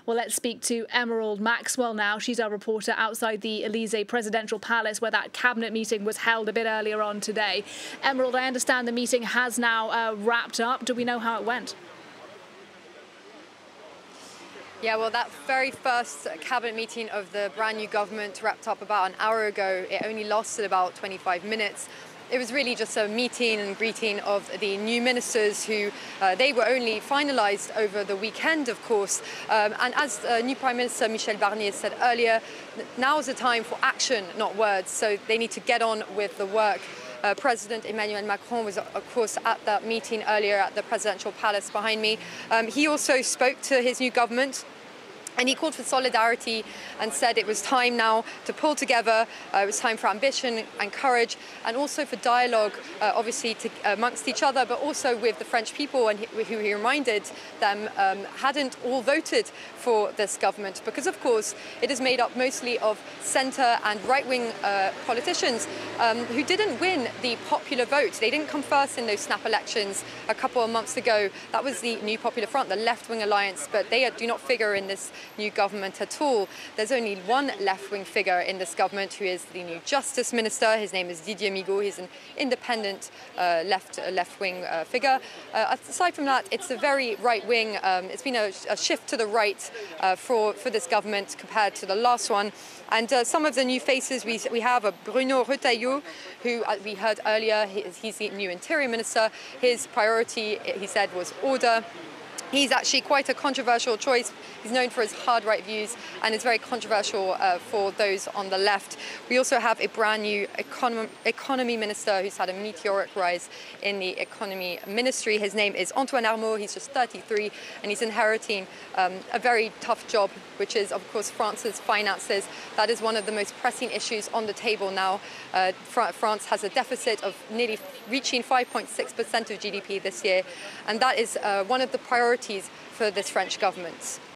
Well, let's speak to Emerald Maxwell now. She's our reporter outside the Elysee Presidential Palace, where that cabinet meeting was held a bit earlier on today. Emerald, I understand the meeting has now wrapped up. Do we know how it went? Yeah, well, that very first cabinet meeting of the brand new government wrapped up about an hour ago. It only lasted about 25 minutes. It was really just a meeting and greeting of the new ministers who they were only finalised over the weekend, of course. And as new Prime Minister Michel Barnier said earlier, now is the time for action, not words. So they need to get on with the work. President Emmanuel Macron was, of course, at that meeting earlier at the presidential palace behind me. He also spoke to his new government. And he called for solidarity and said it was time now to pull together. It was time for ambition and courage, and also for dialogue, obviously, amongst each other, but also with the French people, and who he reminded them hadn't all voted for this government, because, of course, it is made up mostly of centre and right-wing politicians who didn't win the popular vote. They didn't come first in those snap elections a couple of months ago. That was the New Popular Front, the left-wing alliance, but they do not figure in this new government at all. There's only one left-wing figure in this government, who is the new Justice Minister. His name is Didier Migaud. He's an independent left-wing figure. Aside from that, it's a very right-wing. It's been a shift to the right for this government compared to the last one. And some of the new faces we have are Bruno Retailleau, who we heard earlier, he's the new Interior Minister. His priority, he said, was order. He's actually quite a controversial choice. He's known for his hard right views, and it's very controversial for those on the left. We also have a brand new economy minister who's had a meteoric rise in the economy ministry. His name is Antoine Armaud. He's just 33, and he's inheriting a very tough job, which is, of course, France's finances. That is one of the most pressing issues on the table now. France has a deficit of nearly reaching 5.6% of GDP this year, and that is one of the priorities for this French government.